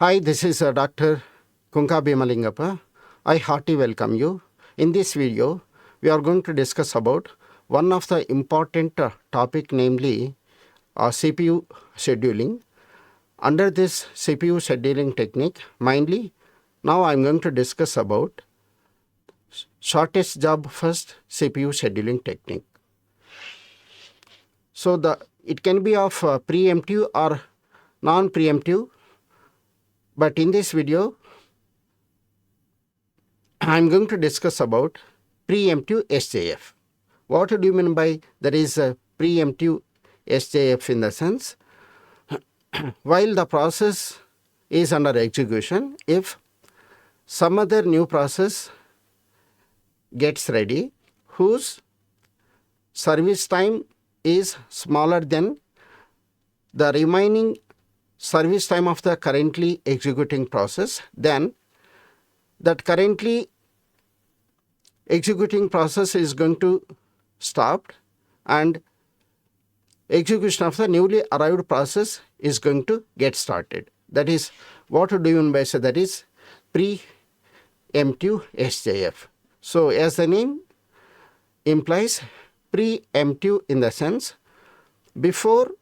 Hi, this is Dr. Bheemalingappa. I heartily welcome you. In this video, we are going to discuss about one of the important topic, namely CPU scheduling. Under this CPU scheduling technique, mainly, now I am going to discuss about shortest job first CPU scheduling technique. So it can be of preemptive or non-preemptive, but in this video, I am going to discuss about preemptive SJF. What do you mean by that is a preemptive SJF? In the sense, while the process is under execution, if some other new process gets ready whose service time is smaller than the remaining service time of the currently executing process, then that currently executing process is going to stop and execution of the newly arrived process is going to get started. That is what do you mean by say that is preemptive SJF. So as the name implies, preemptive in the sense before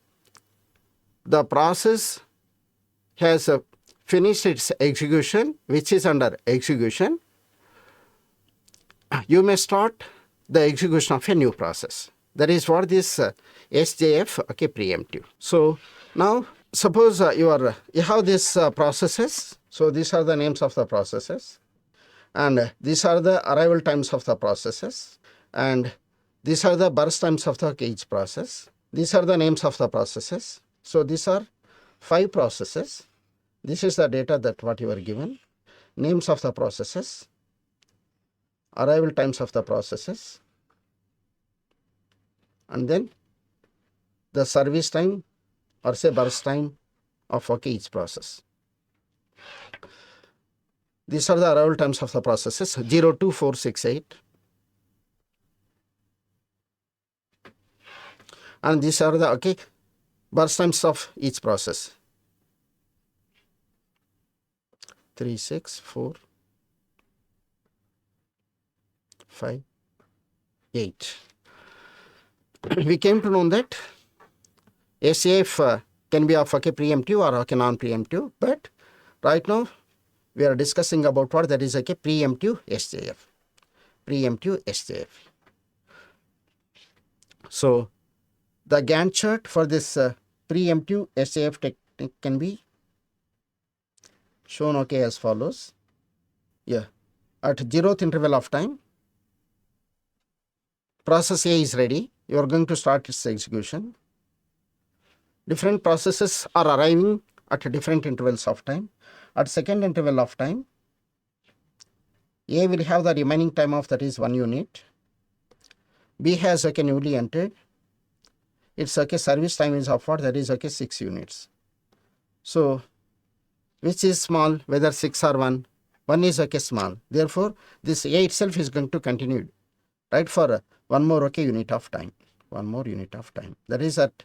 the process has finished its execution, which is under execution, you may start the execution of a new process. That is what this SJF, okay, preemptive. So now suppose you have these processes. So these are the names of the processes, and these are the arrival times of the processes, and these are the burst times of the each process. These are the names of the processes. So these are 5 processes. This is the data that what you are given. Names of the processes, arrival times of the processes, and then the service time or say burst time of each process. These are the arrival times of the processes 0, 2, 4, 6, 8. And these are the burst times of each process 3, 6, 4, 5, 8. We came to know that SJF can be of preemptive or non-preemptive, but right now we are discussing about what that is preemptive SJF. Preemptive SJF. So the Gantt chart for this preemptive SJF technique can be shown as follows. Yeah, at 0th interval of time, process A is ready. You are going to start its execution. Different processes are arriving at different intervals of time. At second interval of time, A will have the remaining time of that is 1 unit. B has newly entered. Its service time is of what that is 6 units. So which is small, whether 6 or 1? 1 is small. Therefore, this A itself is going to continue, right, for one more unit of time. One more unit of time. That is at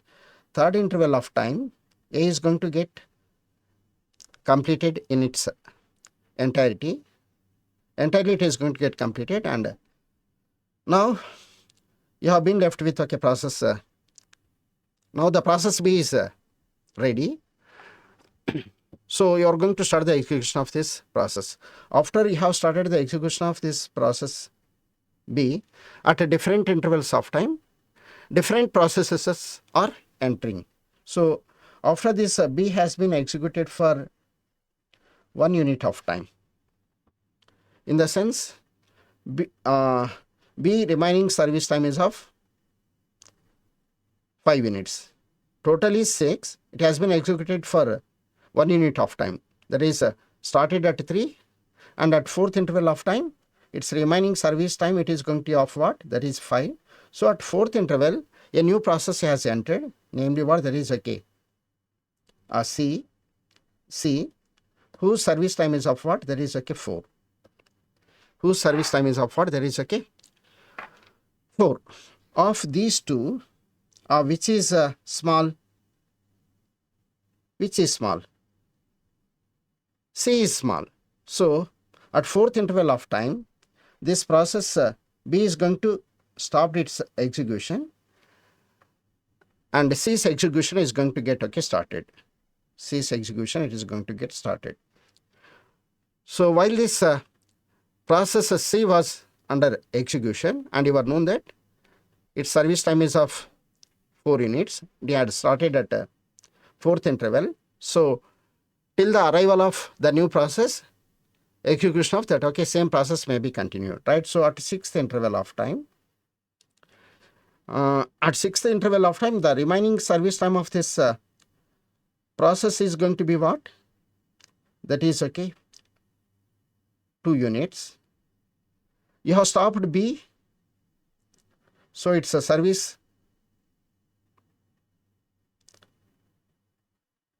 third interval of time, A is going to get completed in its entirety. Entirely it is going to get completed, and now you have been left with process. Now the process B is ready. So you are going to start the execution of this process. After you have started the execution of this process B, at a different intervals of time, different processes are entering. So after this B has been executed for 1 unit of time. In the sense, B remaining service time is of 5 units. Total is 6. It has been executed for 1 unit of time. That is started at 3, and at 4th interval of time, its remaining service time it is going to be of what? That is 5. So at 4th interval, a new process has entered, namely what? That is C, whose service time is of what? That is 4. Whose service time is of what? That is 4. Of these two, which is small? Which is small? C is small. So at 4th interval of time, this process B is going to stop its execution, and C's execution is going to get started. C's execution, it is going to get started. So while this process C was under execution, and you are known that its service time is of 4 units, they had started at 4th interval. So till the arrival of the new process, execution of that same process may be continued, right? So at 6th interval of time, the remaining service time of this process is going to be what? That is 2 units. You have stopped B, so it's a service.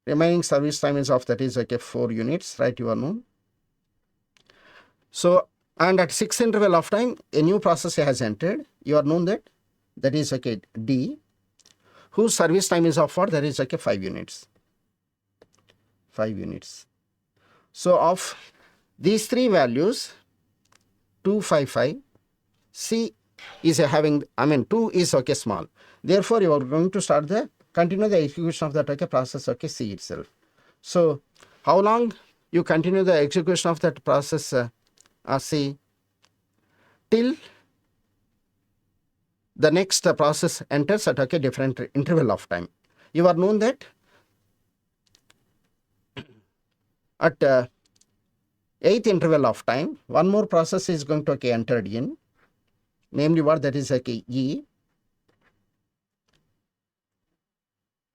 Remaining service time is of 4 units, right? You are known. So, and at 6th interval of time, a new process has entered. You are known that is D, whose service time is of what? That is 5 units. 5 units. So of these 3 values, 2, 5, 5, C is having, 2 is small. Therefore, you are going to continue the execution of that process C itself. So how long you continue the execution of that process C? Till the next process enters at different interval of time. You are known that at 8th interval of time, one more process is going to entered in, namely what? That is E,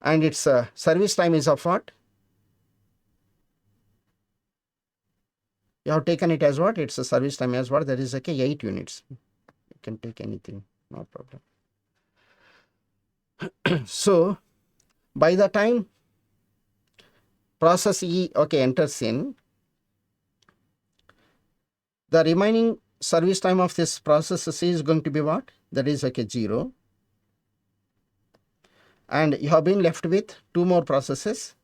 and its service time is of what? You have taken it as what? Its service time as what? That is 8 units. You can take anything, no problem. So by the time process E enters in, the remaining service time of this process C is going to be what? That is 0. And you have been left with 2 more processes,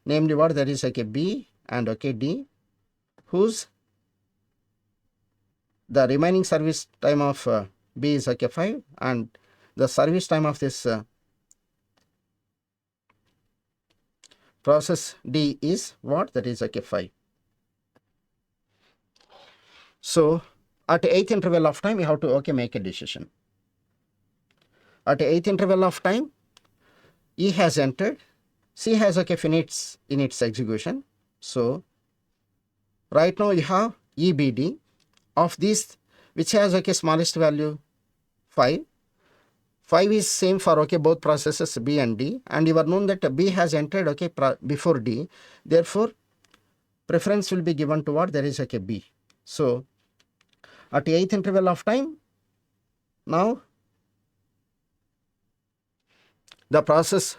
namely what? That is B and D, whose the remaining service time of B is 5, and the service time of this process D is what? That is 5. So at 8th interval of time, you have to make a decision. At 8th interval of time, E has entered, C has finished in its execution. So right now you have EBD of these, which has smallest value 5. 5 is same for both processes B and D, and you are known that B has entered before D. Therefore, preference will be given to what? There is B. So at 8th interval of time, now the process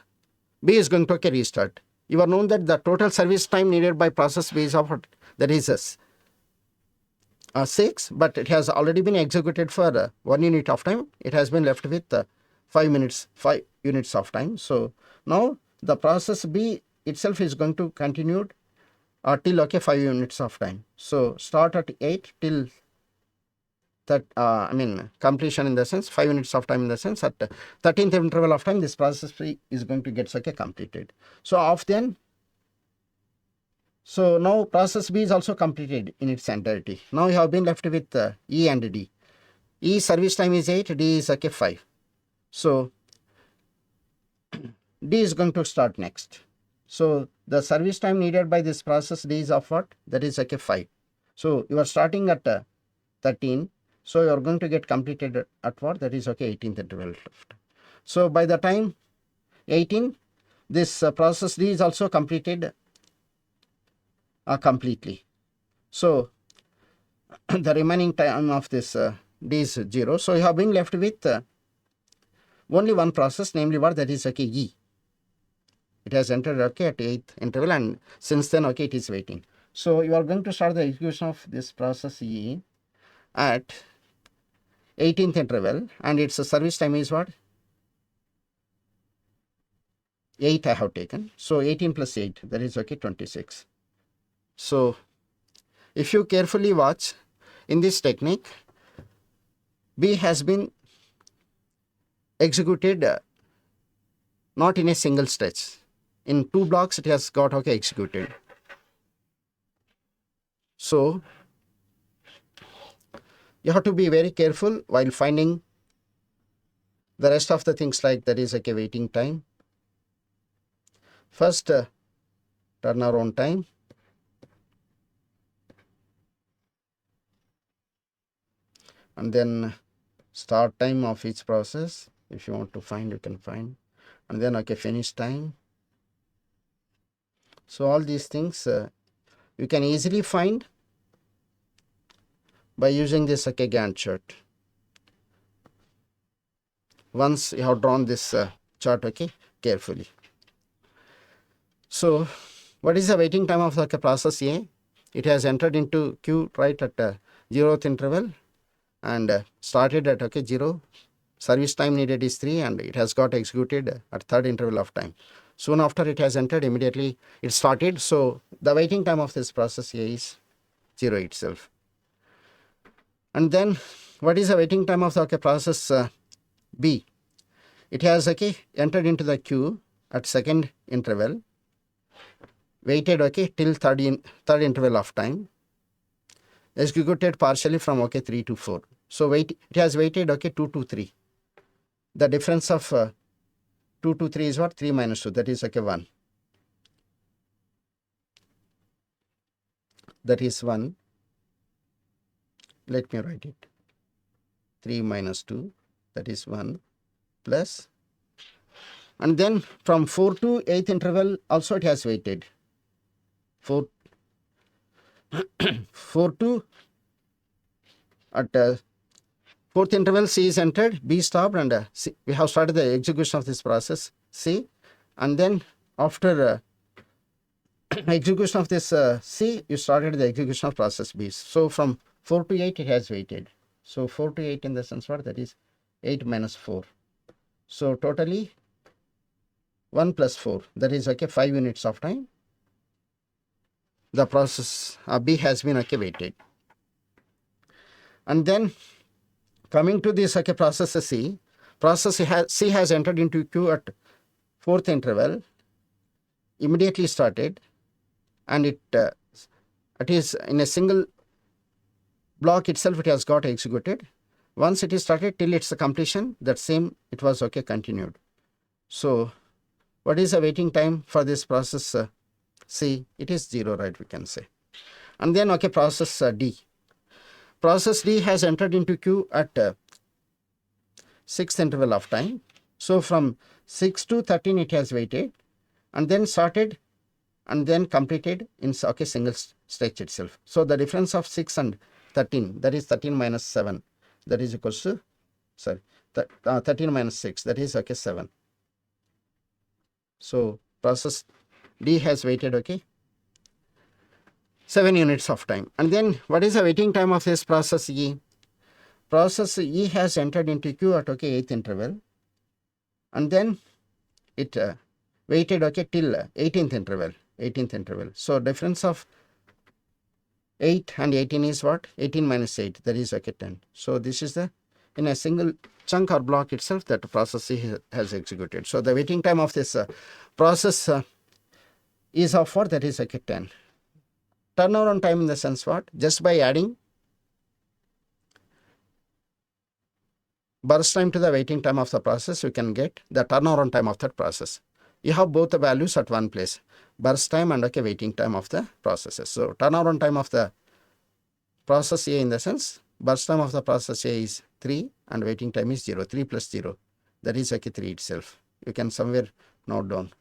B is going to restart. You are known that the total service time needed by process B is of what? That is 6, but it has already been executed for 1 unit of time. It has been left with 5 units of time. So now the process B itself is going to continue till 5 units of time. So start at 8 till that completion, in the sense 5 units of time, in the sense at 13th interval of time, this process is going to get completed. So so now process B is also completed in its entirety. Now you have been left with E and D. E service time is 8, D is 5. So D is going to start next. So the service time needed by this process D is of what? That is 5. So you are starting at 13. So you are going to get completed at what? That is 18th interval left. So by the time 18, this process D is also completed completely. So the remaining time of this D is 0. So you have been left with only one process, namely what? That is E. It has entered at 8th interval, and since then it is waiting. So you are going to start the execution of this process E at 18th interval, and its service time is what? 8 I have taken. So 18 plus 8, that is 26. So if you carefully watch in this technique, B has been executed not in a single stretch. In 2 blocks it has got executed. So you have to be very careful while finding the rest of the things, like that is waiting time. First turnaround time, and then start time of each process. If you want to find, you can find, and then finish time. So all these things you can easily find by using this Gantt chart. Once you have drawn this chart carefully. So what is the waiting time of the process A? It has entered into queue right at 0th interval and started at 0. Service time needed is 3 and it has got executed at 3rd interval of time. Soon after it has entered, immediately it started. So the waiting time of this process A is 0 itself. And then what is the waiting time of the process B? It has entered into the queue at 2nd interval, waited till 3rd interval of time, executed partially from 3 to 4. So it has waited 2 to 3. The difference of 2 to 3 is what? 3 minus 2, that is 1. That is 1. Let me write it. 3 minus 2, that is 1, plus, and then from 4 to 8th interval also it has waited. 4 to at 4th interval C is entered, B stopped, and we have started the execution of this process C, and then after execution of this C, you started the execution of process B. So from 4 to 8 it has waited. So 4 to 8 in the sense what? That is 8 minus 4. So totally 1 plus 4, that is 5 units of time. The process B has been waited. And then coming to this process C, C has entered into queue at 4th interval, immediately started, and it is in a single block itself it has got executed. Once it is started till its completion, that same it was continued. So what is the waiting time for this process C? It is 0, right, we can say. And then process D. Process D has entered into queue at 6th interval of time. So from 6 to 13 it has waited, and then started, and then completed in single stretch itself. So the difference of 6 and 13, that is 13 minus 7, that is equals to 13 minus 6, that is 7. So process D has waited 7 units of time. And then what is the waiting time of this process E? Process E has entered into queue at 8th interval, and then it waited till 18th interval. So difference of 8 and 18 is what? 18 minus 8, that is 10. So this is the, in a single chunk or block itself, that process C has executed. So the waiting time of this process is of what? That is 10. Turnaround time in the sense what? Just by adding burst time to the waiting time of the process, you can get the turnaround time of that process. You have both the values at one place, burst time and waiting time of the processes. So turnaround time of the process A in the sense, burst time of the process A is 3 and waiting time is 0. 3 plus 0, that is 3 itself. You can somewhere note down.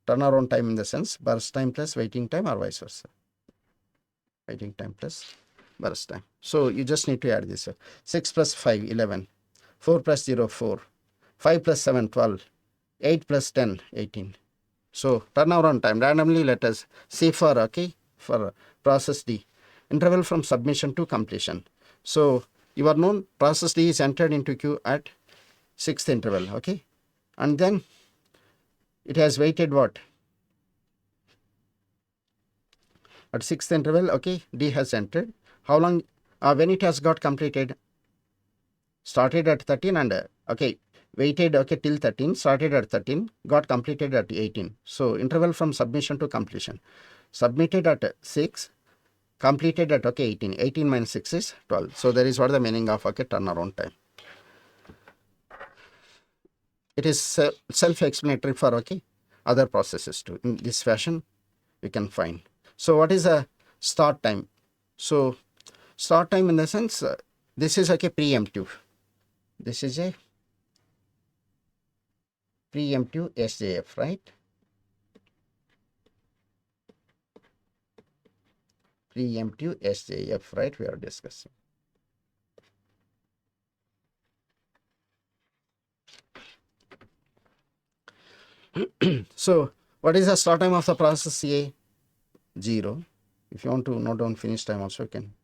Turnaround time in the sense, burst time plus waiting time, or vice versa. Waiting time plus burst time. So you just need to add this. 6 plus 5, 11. 4 plus 0, 4. 5 plus 7, 12. 8 plus 10, 18. So turnaround time, randomly let us see for process D. Interval from submission to completion. So your known process D is entered into queue at 6th interval. And then it has waited what? At 6th interval, okay, D has entered. How long, when it has got completed, started at 13 and, okay, waited, okay, till 13, started at 13, got completed at 18. So interval from submission to completion. Submitted at 6, completed at, okay, 18. 18 minus 6 is 12. So there is what the meaning of, okay, turnaround time. It is self-explanatory for, okay, other processes too. In this fashion, we can find. So what is a start time? So start time in the sense, this is like a preemptive. This is a preemptive SJF, right? Preemptive SJF, right? We are discussing. So what is the start time of the process A? 0. If you want to note down finish time also, you can.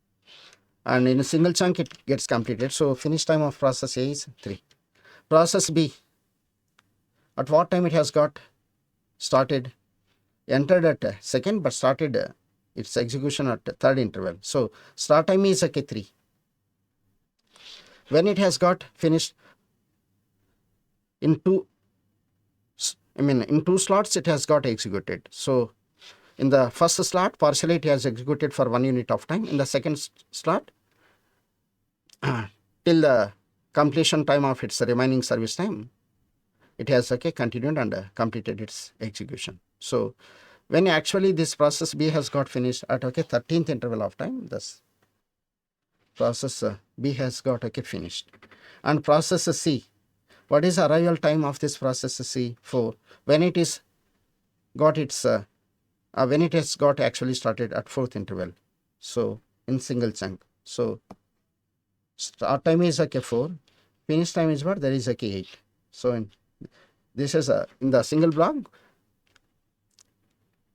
And in a single chunk, it gets completed. So finish time of process A is 3. Process B, at what time it has got started? Entered at second, but started its execution at third interval. So start time is okay 3. When it has got finished in two slots, it has got executed. So in the first slot, partially it has executed for 1 unit of time. In the second slot, till the completion time of its remaining service time, it has okay continued and completed its execution. So when actually this process B has got finished at okay 13th interval of time, this process B has got okay finished. And process C, what is arrival time of this process C? 4. When it is got its when it has got actually started at 4th interval, so in single chunk. So start time is okay 4, finish time is what? There is okay 8. So this is in the single block,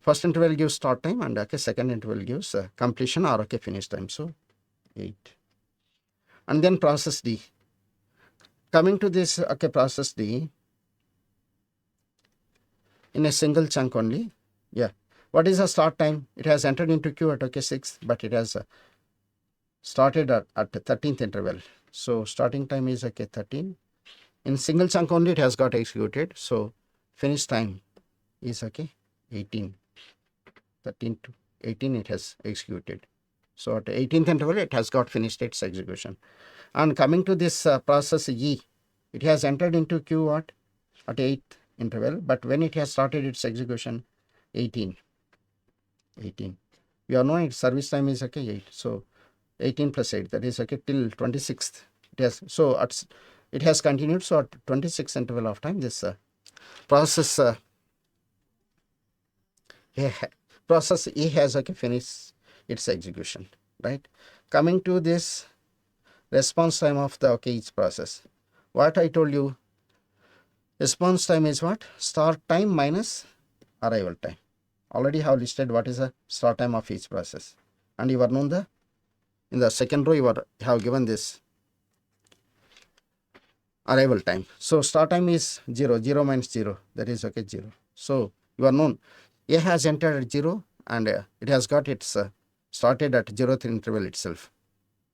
first interval gives start time and okay second interval gives completion or okay finish time. So 8. And then process D. Coming to this okay process D, in a single chunk only. Yeah. What is the start time? It has entered into queue at okay 6, but it has started at 13th interval. So starting time is okay 13. In single chunk only it has got executed. So finish time is okay 18. 13 to 18 it has executed. So at 18th interval it has got finished its execution. And coming to this process E, it has entered into queue at 8th interval, but when it has started its execution 18. We are knowing its service time is okay 8. So 18 plus 8, that is okay till 26th. It has, so it has continued. So at 26th interval of time, this process process E has okay finished its execution, right? Coming to this response time of the okay each process, what I told you, response time is what? Start time minus arrival time. Already have listed what is the start time of each process, and you are known the in the second row you have given this arrival time. So start time is 0, 0 minus 0, that is okay 0. So you are known A has entered at 0 and it has got its started at 0th interval itself,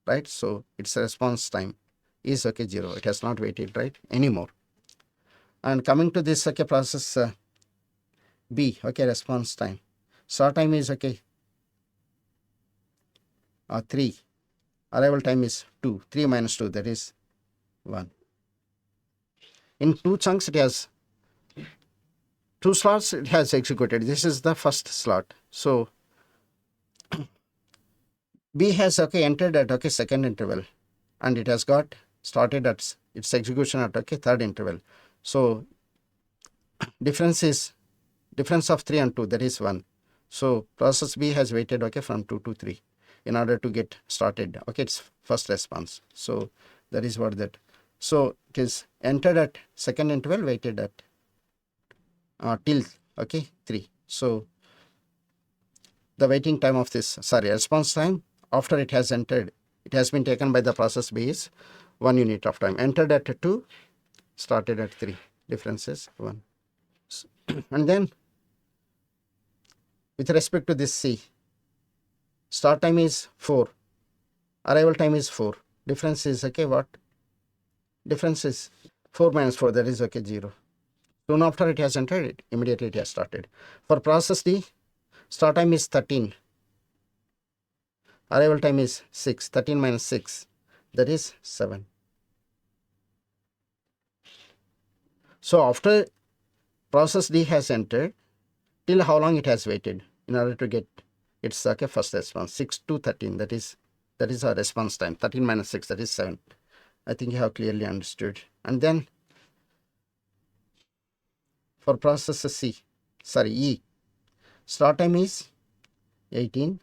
right? So its response time is okay 0. It has not waited, right, anymore. And coming to this okay process B, okay, response time, start time is okay 3, arrival time is 2, 3 minus 2, that is 1. In 2 chunks it has 2 slots it has executed. This is the first slot. So B has okay entered at okay second interval and it has got started at its execution at okay third interval. So difference of 3 and 2, that is 1. So process B has waited okay from 2 to 3 in order to get started. Okay, it's first response. So that is what that. So it is entered at second interval, waited at till okay 3. So the waiting time of this response time after it has entered, it has been taken by the process B is 1 unit of time. Entered at 2, started at 3. Difference is 1. And then with respect to this C, Start time is 4. Arrival time is 4. Difference is okay, what? Difference is 4 minus 4, that is okay, 0. Soon after it has entered, immediately it has started. For process D, start time is 13. Arrival time is 6. 13 minus 6, that is 7. So after process D has entered, till how long it has waited in order to get its okay, first response? 6 to 13, that is our response time. 13 minus 6, that is 7. I think you have clearly understood. And then for process E, start time is 18.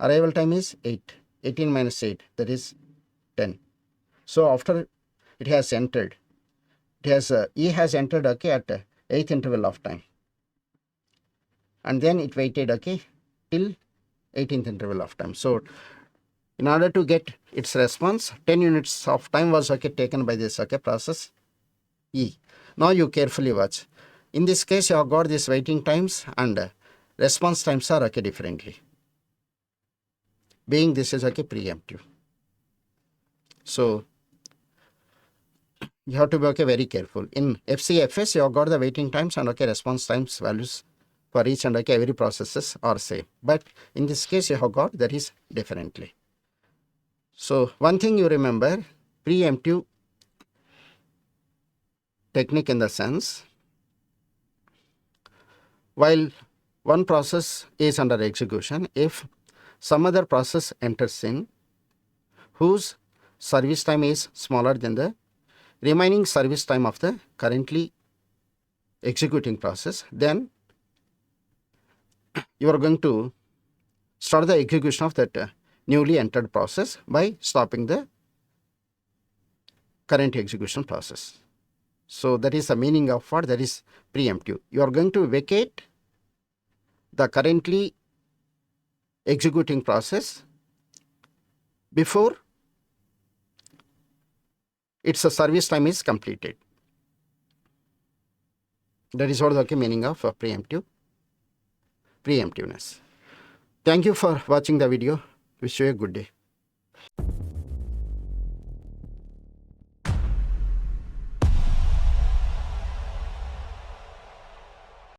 Arrival time is 8. 18 minus 8, that is 10. So after it has entered, E has entered okay, at 8th interval of time. And then it waited okay, till 18th interval of time. So in order to get its response, 10 units of time was okay, taken by this okay, process E. Now you carefully watch. In this case, you have got these waiting times and response times are okay differently. Being this is okay, preemptive. So you have to be okay, very careful. In FCFS, you have got the waiting times and okay, response times values for each and okay, every processes are same. But in this case, you have got that is differently. So one thing you remember, preemptive technique in the sense, while one process is under execution, if some other process enters in whose service time is smaller than the remaining service time of the currently executing process, then you are going to start the execution of that newly entered process by stopping the current execution process. So that is the meaning of what? That is preemptive. You are going to vacate the currently executing process before its service time is completed. That is what the meaning of preemptiveness. Thank you for watching the video. Wish you a good day.